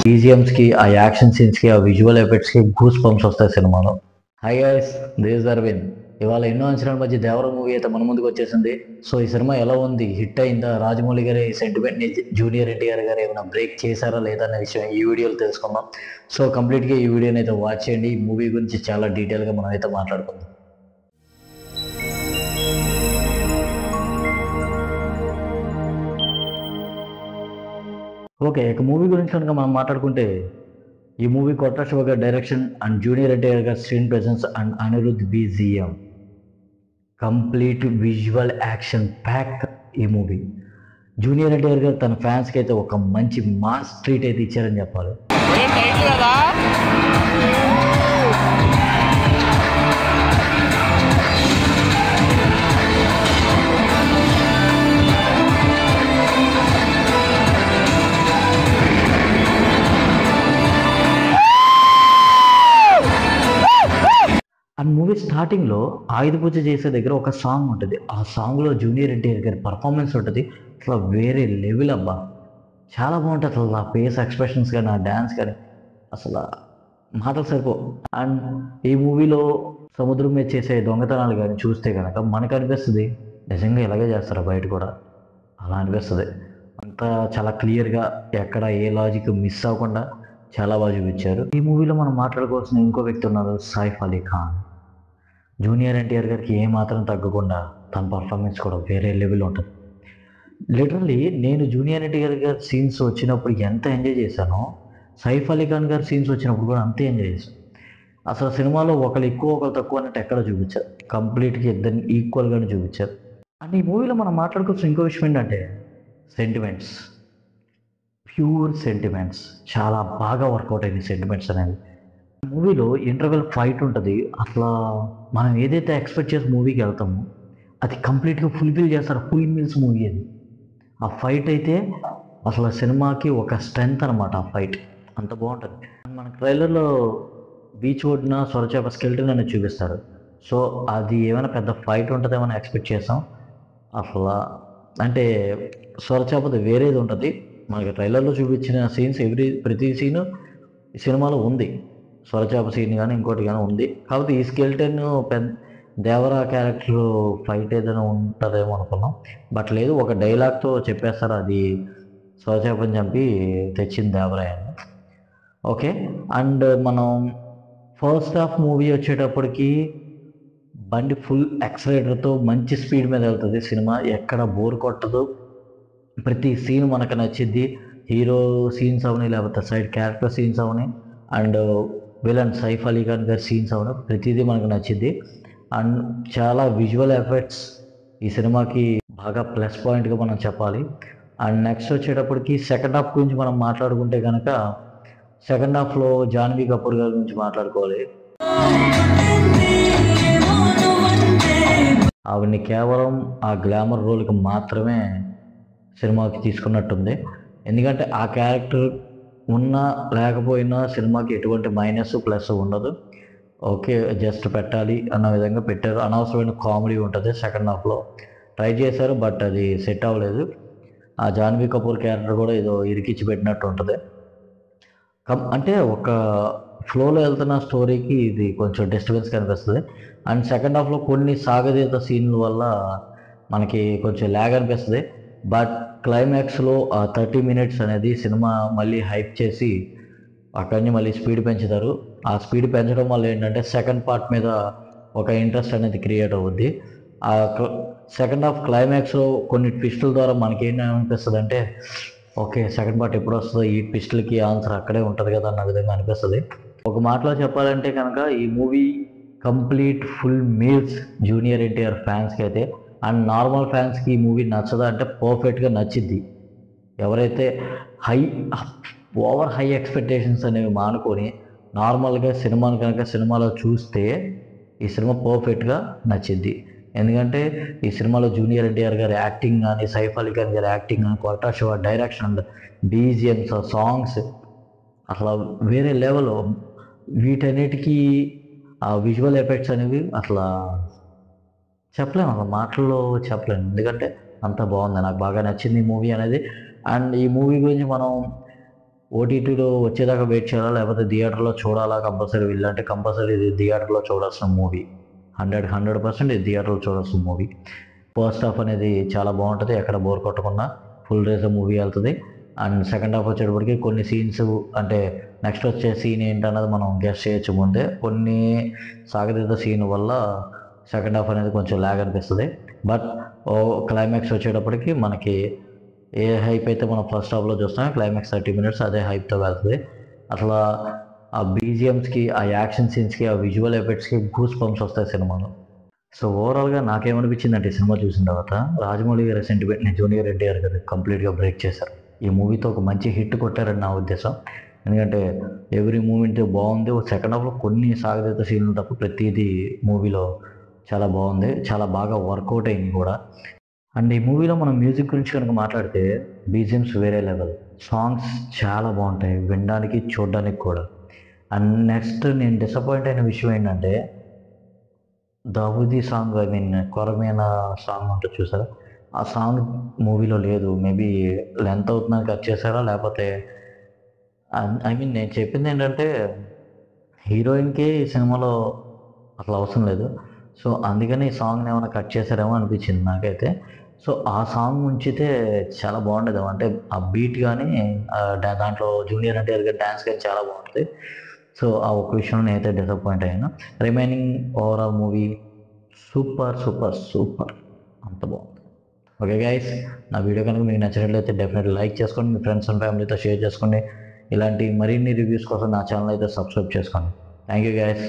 బీజిఎమ్స్కి, ఆ యాక్షన్ సీన్స్కి, ఆ visual ఎఫెక్ట్స్కి goose bumps వస్తాయి సినిమాలో. Hi guys, this Aravind. ఇవాళ ఎన్నో అంచనాల మధ్య దేవర మూవీ అయితే మన ముందుకు వచ్చేసింది. సో ఈ సినిమా ఎలా ఉంది, హిట్ అయిందా, రాజమౌళి గారి సెంటిమెంట్ని జూనియర్ ఎన్టీఆర్ గారు ఏమైనా బ్రేక్ చేశారా లేదా అనే విషయం ఈ వీడియోలో తెలుసుకుందాం. సో కంప్లీట్గా ఈ వీడియోని అయితే వాచ్ చేయండి. ఈ మూవీ గురించి చాలా డీటెయిల్గా మనం అయితే మాట్లాడుకుందాం. ఓకే, ఇక మూవీ గురించి కనుక మనం మాట్లాడుకుంటే, ఈ మూవీ కొట్ట శివ గారి డైరెక్షన్ అండ్ జూనియర్ ఎన్టీఆర్ గారి screen presence and Anirudh BGM, complete visual action pack ఈ మూవీ. జూనియర్ ఎన్టీఆర్ గారు తన ఫ్యాన్స్కి అయితే ఒక మంచి మాస్ ట్రీట్ అయితే ఇచ్చారని చెప్పాలి. అండ్ మూవీ స్టార్టింగ్లో ఆయుధ పూజ చేసే దగ్గర ఒక సాంగ్ ఉంటుంది. ఆ సాంగ్లో జూనియర్ ఎన్టీఆర్ గారి పర్ఫార్మెన్స్ ఉంటుంది. అసలు వేరే లెవెల్ అబ్బా, చాలా బాగుంటుంది. అసలు నా ఫేస్ ఎక్స్ప్రెషన్స్ కానీ, నా డ్యాన్స్ కానీ అసలు మాటలు సరిపో. అండ్ ఈ మూవీలో సముద్రం మీద చేసే దొంగతనాలు కానీ చూస్తే కనుక మనకు అనిపిస్తుంది నిజంగా ఇలాగే చేస్తారా బయట కూడా, అలా అనిపిస్తుంది. అంతా చాలా క్లియర్గా, ఎక్కడ ఏ లాజిక్ మిస్ అవ్వకుండా చాలా బాగా చూపించారు. ఈ మూవీలో మనం మాట్లాడుకోవాల్సిన ఇంకో వ్యక్తి ఉన్నారు, సైఫ్ అలీ ఖాన్. జూనియర్ ఎన్టీఆర్ గారికి ఏమాత్రం తగ్గకుండా తన పర్ఫార్మెన్స్ కూడా వేరే లెవెల్ ఉంటుంది. లిటరల్లీ నేను జూనియర్ ఎన్టీఆర్ గారి సీన్స్ వచ్చినప్పుడు ఎంత ఎంజాయ్ చేశానో, సైఫ్ అలీ ఖాన్ గారి సీన్స్ వచ్చినప్పుడు కూడా అంతే ఎంజాయ్ చేశాను. అసలు సినిమాలో ఒకరు ఎక్కువ ఒకరు తక్కువ అన్నట్టు ఎక్కడ చూపించారు, కంప్లీట్గా ఇద్దరిని ఈక్వల్గానే చూపించారు. అండ్ ఈ మూవీలో మనం మాట్లాడుకోవాల్సిన ఇంకో విషయం ఏంటంటే సెంటిమెంట్స్, ప్యూర్ సెంటిమెంట్స్. చాలా బాగా వర్కౌట్ అయింది సెంటిమెంట్స్ అనేవి. మూవీలో ఇంటర్వెల్ ఫైట్ ఉంటుంది. అసలు మనం ఏదైతే ఎక్స్పెక్ట్ చేసి మూవీకి వెళ్తామో అది కంప్లీట్గా ఫుల్ఫిల్ చేస్తారు. ఫుల్ మీల్స్ మూవీ అది. ఆ ఫైట్ అయితే అసలు సినిమాకి ఒక స్ట్రెంగ్త్ అనమాట. ఆ ఫైట్ అంత బాగుంటుంది. మన ట్రైలర్లో బీచ్ ఒడ్డున సొరచేప స్కెల్టన్ అనేది చూపిస్తారు. సో అది ఏమైనా పెద్ద ఫైట్ ఉంటుందేమో ఎక్స్పెక్ట్ చేసాం. అసలు అంటే సొరచేపది వేరేది ఉంటుంది. మనకి ట్రైలర్లో చూపించిన సీన్స్ ప్రతి సీను ఈ సినిమాలో ఉంది. సొరచేప సీన్ కానీ ఇంకోటి కానీ ఉంది. కాబట్టి ఈ స్కెల్టన్ దేవరా క్యారెక్టర్ ఫైట్ ఏదైనా ఉంటుందేమో అనుకున్నాం. బట్ లేదు, ఒక డైలాగ్తో చెప్పేస్తారు అది సొరచేపని చంపి తెచ్చింది దేవరాయ అని. ఓకే, అండ్ మనం ఫస్ట్ హాఫ్ మూవీ వచ్చేటప్పటికి బండి ఫుల్ యాక్సిలేటర్తో మంచి స్పీడ్ మీద వెళ్తుంది. సినిమా ఎక్కడ బోర్ కొట్టదు. ప్రతి సీన్ మనకు నచ్చిద్ది. హీరో సీన్స్ అవని, లేకపోతే side character scenes Avani, and villain Saif Ali Khan గారి సీన్స్ అవని, ప్రతిదీ మనకు నచ్చిద్ది. అండ్ చాలా విజువల్ ఎఫెక్ట్స్ ఈ సినిమాకి బాగా ప్లస్ పాయింట్గా మనం చెప్పాలి. అండ్ నెక్స్ట్ వచ్చేటప్పటికి సెకండ్ హాఫ్ గురించి మనం మాట్లాడుకుంటే కనుక, సెకండ్ హాఫ్లో జాన్వీ కపూర్ గారి గురించి మాట్లాడుకోవాలి. ఆవిడ్ని కేవలం ఆ గ్లామర్ రోల్కి మాత్రమే సినిమాకి తీసుకున్నట్టుంది. ఎందుకంటే ఆ క్యారెక్టర్ ఉన్నా లేకపోయినా సినిమాకి ఎటువంటి మైనస్ ప్లస్ ఉండదు. ఓకే, జస్ట్ పెట్టాలి అన్న విధంగా పెట్టారు. అనవసరమైన కామెడీ ఉంటుంది సెకండ్ హాఫ్లో. ట్రై చేశారు బట్ అది సెట్ అవ్వలేదు. ఆ జాన్వీ కపూర్ క్యారెక్టర్ కూడా ఏదో ఇరికిచ్చి పెట్టినట్టు ఉంటుంది. అంటే ఒక ఫ్లోలో వెళ్తున్న స్టోరీకి ఇది కొంచెం డిస్టర్బెన్స్ కనిపిస్తుంది. అండ్ సెకండ్ హాఫ్లో కొన్ని సాగదీత సీన్ల వల్ల మనకి కొంచెం ల్యాగ్ అనిపిస్తుంది. బట్ క్లైమాక్స్లో ఆ 30 minutes అనేది సినిమా మళ్ళీ హైప్ చేసి అక్కడి నుంచి మళ్ళీ స్పీడ్ పెంచుతారు. ఆ స్పీడ్ పెంచడం వల్ల ఏంటంటే సెకండ్ పార్ట్ మీద ఒక ఇంట్రెస్ట్ అనేది క్రియేట్ అవుద్ది. ఆ సెకండ్ హాఫ్ క్లైమాక్స్లో కొన్ని ట్విస్టుల ద్వారా మనకి ఏమనిపిస్తుంది అంటే, ఓకే సెకండ్ పార్ట్ ఎప్పుడు వస్తుందో, ఈ ట్విస్టులకి ఆన్సర్ అక్కడే ఉంటుంది కదా అన్న విధంగా అనిపిస్తుంది. ఒక మాటలో చెప్పాలంటే కనుక ఈ movie complete full meals junior NTR ఫ్యాన్స్కి అయితే. అండ్ నార్మల్ ఫ్యాన్స్కి ఈ మూవీ నచ్చదా అంటే పర్ఫెక్ట్గా నచ్చిద్ది. ఎవరైతే ఓవర్ హై ఎక్స్పెక్టేషన్స్ అనేవి మానుకొని నార్మల్గా సినిమాని కనుక సినిమాలో చూస్తే ఈ సినిమా పర్ఫెక్ట్గా నచ్చిద్ది. ఎందుకంటే ఈ సినిమాలో జూనియర్ ఎన్టీఆర్ గారి యాక్టింగ్ కానీ, సైఫ్ అలీ ఖాన్ గారి యాక్టింగ్ కానీ, కొట్ట Shiva direction and BGMs, songs అసలు వేరే లెవెల్. వీటన్నిటికీ ఆ విజువల్ ఎఫెక్ట్స్ అనేవి అసలు చెప్పలేము, అసలు మాటల్లో చెప్పలేను. ఎందుకంటే అంత బాగుంది, నాకు బాగా నచ్చింది ఈ మూవీ అనేది. అండ్ ఈ మూవీ గురించి మనం ఓటీటీలో వచ్చేదాకా వెయిట్ చేయాలా లేకపోతే థియేటర్లో చూడాలా కంపల్సరీ వెళ్ళాలంటే కంపల్సరీ ఇది థియేటర్లో చూడాల్సిన మూవీ. 100% ఇది థియేటర్లో చూడాల్సిన మూవీ. ఫస్ట్ హాఫ్ అనేది చాలా బాగుంటుంది, ఎక్కడ బోర్ కొట్టకుండా ఫుల్ రేస్ మూవీ వెళ్తుంది. అండ్ సెకండ్ హాఫ్ వచ్చేటప్పటికి కొన్ని సీన్స్ అంటే నెక్స్ట్ వచ్చే సీన్ ఏంటన్నది మనం గెస్ట్ చేయొచ్చు ముందే. కొన్ని సాగదీత సీన్ వల్ల సెకండ్ హాఫ్ అనేది కొంచెం ల్యాగ్ అనిపిస్తుంది. బట్ క్లైమాక్స్ వచ్చేటప్పటికి మనకి ఏ హైప్ అయితే మనం ఫస్ట్ హాఫ్లో చూస్తామో క్లైమాక్స్ 30 minutes అదే హైప్తో వెళ్తుంది. అట్లా ఆ బీజిఎమ్స్కి, ఆ యాక్షన్ సీన్స్కి, ఆ విజువల్ ఎఫెక్ట్స్కి గూస్ బంప్స్ వస్తాయి సినిమాలో. సో ఓవరాల్గా నాకేమనిపించింది అంటే ఈ సినిమా చూసిన తర్వాత రాజమౌళి గారి సెంటిమెంట్ని జూనియర్ ఎన్టీఆర్ గారు కంప్లీట్గా బ్రేక్ చేశారు. ఈ మూవీతో ఒక మంచి హిట్ కొట్టారని నా ఉద్దేశం. ఎందుకంటే ఎవ్రీ మూమెంట్ బాగుంది. సెకండ్ హాఫ్లో కొన్ని సాగదీత సీన్లు తప్ప ప్రతిదీ మూవీలో చాలా బాగుంది, చాలా బాగా వర్కౌట్ అయింది కూడా. అండ్ ఈ మూవీలో మనం మ్యూజిక్ గురించి కనుక మాట్లాడితే బీజిఎమ్స్ వేరే లెవెల్, సాంగ్స్ చాలా బాగుంటాయి వినడానికి చూడడానికి కూడా. అండ్ నెక్స్ట్ నేను డిసప్పాయింట్ అయిన విషయం ఏంటంటే దావూదీ సాంగ్, ఐ మీన్ కొరమేన సాంగ్ ఉంటుంది చూసారా, ఆ సాంగ్ మూవీలో లేదు. మేబీ లెంత్ అవుతుందని కట్ చేశారా లేకపోతే ఐ మీన్ నేను చెప్పింది ఏంటంటే హీరోయిన్కి ఈ సినిమాలో అట్లా అవసరం లేదు. సో అందుకని ఈ సాంగ్ని ఏమైనా కట్ చేశారేమో అనిపించింది నాకైతే. సో ఆ సాంగ్ ఉంచితే చాలా బాగుండేది. అంటే ఆ బీట్ కానీ దాంట్లో జూనియర్ ఎన్టీఆర్ గారి డ్యాన్స్ కానీ చాలా బాగుంటుంది. సో ఆ ఒక్క విషయంలో నేనైతే డిసప్పాయింట్ అయ్యాను. Remaining overall movie super super super, అంత బాగుంది. ఓకే గైస్, నా వీడియో కనుక మీకు నచ్చినట్లయితే డెఫినెట్లీ లైక్ చేసుకోండి, మీ ఫ్రెండ్స్ అండ్ ఫ్యామిలీతో షేర్ చేసుకోండి. ఇలాంటి మరిన్ని రివ్యూస్ కోసం నా ఛానల్ అయితే సబ్స్క్రైబ్ చేసుకోండి. Thank you guys.